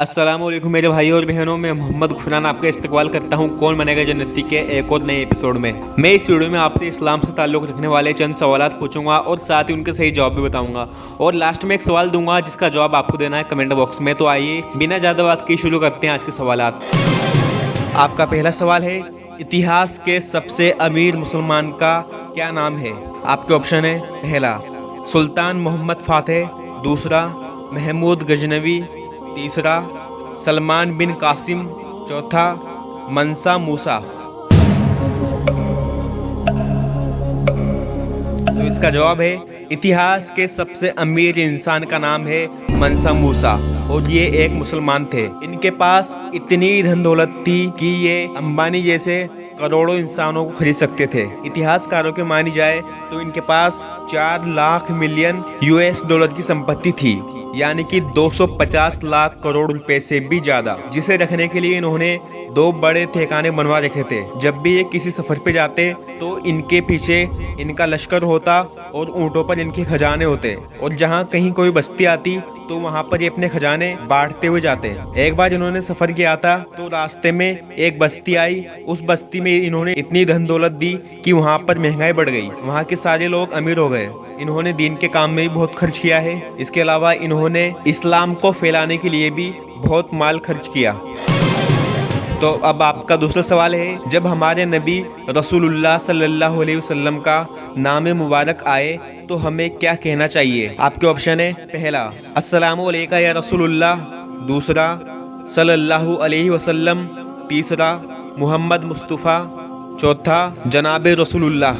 अस्सलाम वालेकुम मेरे भाई और बहनों, मैं मोहम्मद गुफरान आपका इस्तकबाल करता हूँ कौन बनेगा जन्नती के एक और नए एपिसोड में। मैं इस वीडियो में आपसे इस्लाम से ताल्लुक़ रखने वाले चंद सवालात पूछूंगा और साथ ही उनके सही जवाब भी बताऊंगा और लास्ट में एक सवाल दूंगा जिसका जवाब आपको देना है कमेंट बॉक्स में। तो आइए बिना ज़्यादा बात की शुरू करते हैं आज के सवालात। आपका पहला सवाल है, इतिहास के सबसे अमीर मुसलमान का क्या नाम है? आपके ऑप्शन है, पहला सुल्तान मोहम्मद फातेह, दूसरा महमूद गजनवी, तीसरा सलमान बिन कासिम, चौथा मंसा मूसा। तो इसका जवाब है, इतिहास के सबसे अमीर इंसान का नाम है मंसा मूसा और ये एक मुसलमान थे। इनके पास इतनी धन दौलत थी कि ये अंबानी जैसे करोड़ों इंसानों को खरीद सकते थे। इतिहासकारों के मानी जाए तो इनके पास 4 लाख मिलियन यूएस डॉलर की संपत्ति थी, यानी कि 250 लाख करोड़ रुपए से भी ज्यादा, जिसे रखने के लिए इन्होंने 2 बड़े ठिकाने बनवा रखे थे। जब भी ये किसी सफर पे जाते तो इनके पीछे इनका लश्कर होता और ऊँटों पर इनके खजाने होते और जहाँ कहीं कोई बस्ती आती तो वहाँ पर ये अपने खजाने बांटते हुए जाते। एक बार इन्होंने सफर किया था तो रास्ते में एक बस्ती आई। उस बस्ती में इन्होंने इतनी धन दौलत दी कि वहाँ पर महंगाई बढ़ गई, वहाँ के सारे लोग अमीर हो गए। इन्होंने दीन के काम में भी बहुत खर्च किया है। इसके अलावा इन्होंने इस्लाम को फैलाने के लिए भी बहुत माल खर्च किया। तो अब आपका दूसरा सवाल है, जब हमारे नबी रसूलुल्लाह सल्लल्लाहु अलैहि वसल्लम का नाम मुबारक आए तो हमें क्या कहना चाहिए? आपके ऑप्शन है, पहला अस्सलामु अलैका या रसूलुल्लाह, दूसरा सल्लल्लाहु अलैहि वसल्लम, तीसरा मोहम्मद मुस्तफ़ा, चौथा जनाब रसूलुल्लाह।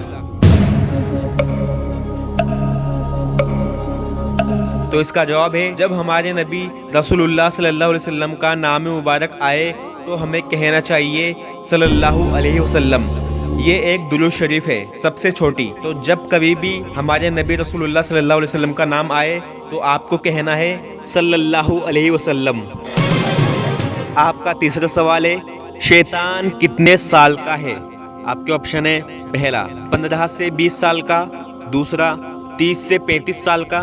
तो इसका जवाब है, जब हमारे नबी रसूलुल्लाह सल्लल्लाहु अलैहि वसल्लम का नाम मुबारक आए तो हमें कहना चाहिए सल्लल्लाहु अलैहि वसल्लम। ये एक दुरूद शरीफ है, सबसे छोटी। तो जब कभी भी हमारे नबी रसूलुल्लाह सल्लल्लाहु अलैहि वसल्लम का नाम आए तो आपको कहना है सल्लल्लाहु अलैहि वसल्लम। आपका तीसरा सवाल है, शैतान कितने साल का है? आपके ऑप्शन है, पहला 15 से 20 साल का, दूसरा 30 से 35 साल का,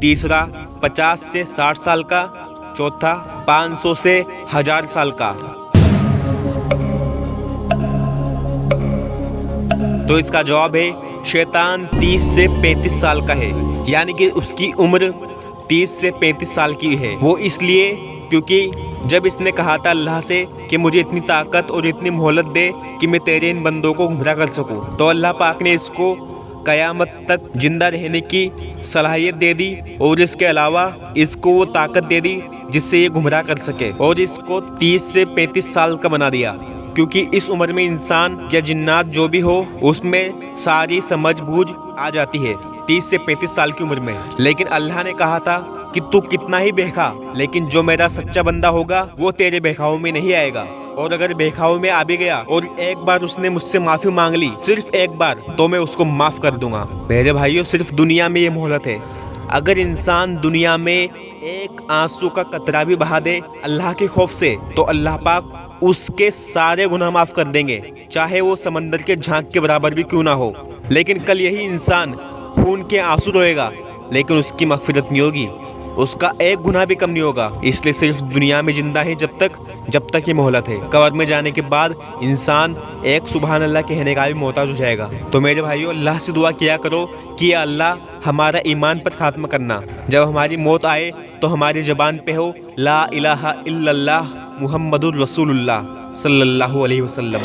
तीसरा 50 से 60 साल का, चौथा 500 से 1000 साल का। तो इसका जवाब है, शैतान 30 से 35 साल का है, यानी कि उसकी उम्र 30 से 35 साल की है। वो इसलिए क्योंकि जब इसने कहा था अल्लाह से कि मुझे इतनी ताकत और इतनी मोहलत दे कि मैं तेरे इन बंदों को गुमराह कर सकूं, तो अल्लाह पाक ने इसको कयामत तक जिंदा रहने की सलाहियत दे दी और इसके अलावा इसको वो ताकत दे दी जिससे ये गुमराह कर सके और इसको 30 से 35 साल का बना दिया, क्योंकि इस उम्र में इंसान या जिन्नात जो भी हो उसमें सारी समझ बूझ आ जाती है 30 से 35 साल की उम्र में। लेकिन अल्लाह ने कहा था कि तू कितना ही बहका, लेकिन जो मेरा सच्चा बंदा होगा वो तेरे बहकाव में नहीं आएगा। और अगर बहकाव में आ भी गया और एक बार उसने मुझसे माफी मांग ली, सिर्फ एक बार, तो मैं उसको माफ कर दूंगा। मेरे भाइयों, सिर्फ दुनिया में ये मोहलत है। अगर इंसान दुनिया में एक आंसू का कतरा भी बहा दे अल्लाह के खौफ से, तो अल्लाह पाक उसके सारे गुनाह माफ कर देंगे, चाहे वो समंदर के झांक के बराबर भी क्यों ना हो। लेकिन कल यही इंसान खून के आंसू रोएगा लेकिन उसकी मगफिरत नहीं होगी, उसका एक गुनाह भी कम नहीं होगा। इसलिए सिर्फ दुनिया में जिंदा है जब तक ये मोहलत है। कब्र में जाने के बाद इंसान एक सुबहान अल्लाह कहने का भी मोहताज हो जाएगा। तो मेरे भाइयों, अल्लाह से दुआ किया करो कि या अल्लाह हमारा ईमान पर खात्मा करना, जब हमारी मौत आए तो हमारी ज़बान पे हो ला इलाहा इल्लल्लाह मुहम्मदुर रसूलुल्लाह सल्लल्लाहु अलैहि वसल्लम।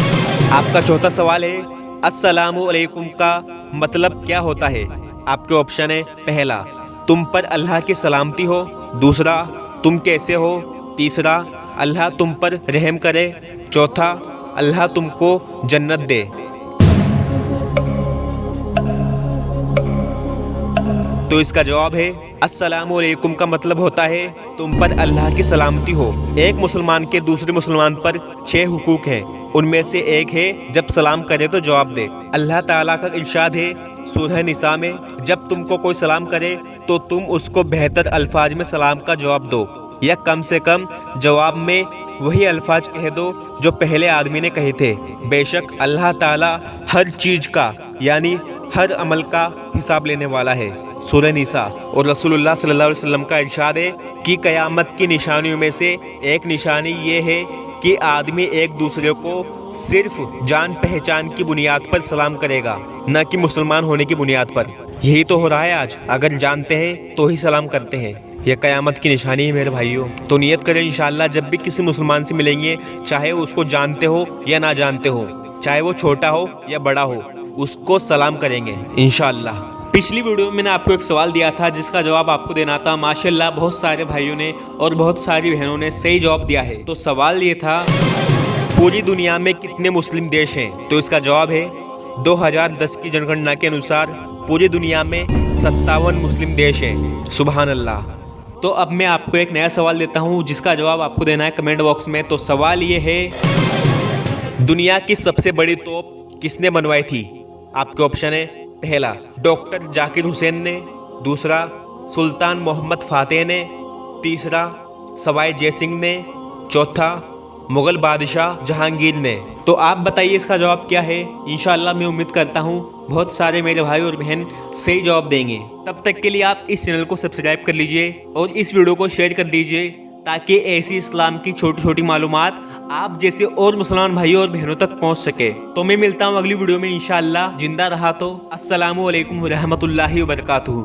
आपका चौथा सवाल है, अस्सलामु अलैकुम का मतलब क्या होता है? आपके ऑप्शन है, पहला तुम पर अल्लाह की सलामती हो, दूसरा तुम कैसे हो, तीसरा अल्लाह तुम पर रहम करे, चौथा अल्लाह तुमको जन्नत दे। तो इसका जवाब है, अस्सलामु अलैकुम का मतलब होता है तुम पर अल्लाह की सलामती हो। एक मुसलमान के दूसरे मुसलमान पर 6 हुकूक हैं, उनमें से एक है जब सलाम करे तो जवाब दे। अल्लाह ताला का इरशाद है सूरह निसा में, जब तुमको कोई सलाम करे तो तुम उसको बेहतर अल्फाज में सलाम का जवाब दो, या कम से कम जवाब में वही अल्फाज कह दो जो पहले आदमी ने कहे थे। बेशक अल्लाह ताला हर चीज़ का यानी हर अमल का हिसाब लेने वाला है। सूरह निसा। और रसूलुल्लाह सल्लल्लाहु अलैहि वसल्लम का इरशाद है कि क़यामत की निशानियों में से एक निशानी ये है कि आदमी एक दूसरे को सिर्फ जान पहचान की बुनियाद पर सलाम करेगा, न कि मुसलमान होने की बुनियाद पर। यही तो हो रहा है आज, अगर जानते हैं तो ही सलाम करते हैं। यह क़यामत की निशानी है मेरे भाइयों। तो नियत करें इंशाअल्लाह जब भी किसी मुसलमान से मिलेंगे, चाहे उसको जानते हो या ना जानते हो, चाहे वो छोटा हो या बड़ा हो, उसको सलाम करेंगे इंशाअल्लाह। पिछली वीडियो में मैंने आपको एक सवाल दिया था जिसका जवाब आपको देना था। माशाल्लाह बहुत सारे भाइयों ने और बहुत सारी बहनों ने सही जवाब दिया है। तो सवाल ये था, पूरी दुनिया में कितने मुस्लिम देश हैं? तो इसका जवाब है 2010 की जनगणना के अनुसार पूरी दुनिया में 57 मुस्लिम देश हैं। सुभान अल्लाह। तो अब मैं आपको एक नया सवाल देता हूँ जिसका जवाब आपको देना है कमेंट बॉक्स में। तो सवाल ये है, दुनिया की सबसे बड़ी तोप किसने बनवाई थी? आपके ऑप्शन है, पहला डॉक्टर जाकिर हुसैन ने, दूसरा सुल्तान मोहम्मद फातेह ने, तीसरा सवाई जय सिंह ने, चौथा मुगल बादशाह जहांगीर ने। तो आप बताइए इसका जवाब क्या है। इंशाअल्लाह मैं उम्मीद करता हूँ बहुत सारे मेरे भाई और बहन सही जवाब देंगे। तब तक के लिए आप इस चैनल को सब्सक्राइब कर लीजिए और इस वीडियो को शेयर कर दीजिए ताकि ऐसी इस्लाम की छोटी छोटी मालूमात आप जैसे और मुसलमान भाइयों और बहनों तक पहुंच सके। तो मैं मिलता हूं अगली वीडियो में इंशाअल्लाह। जिंदा रहा तो अस्सलामु अलैकुम व रहमतुल्लाहि व बरकातुहू।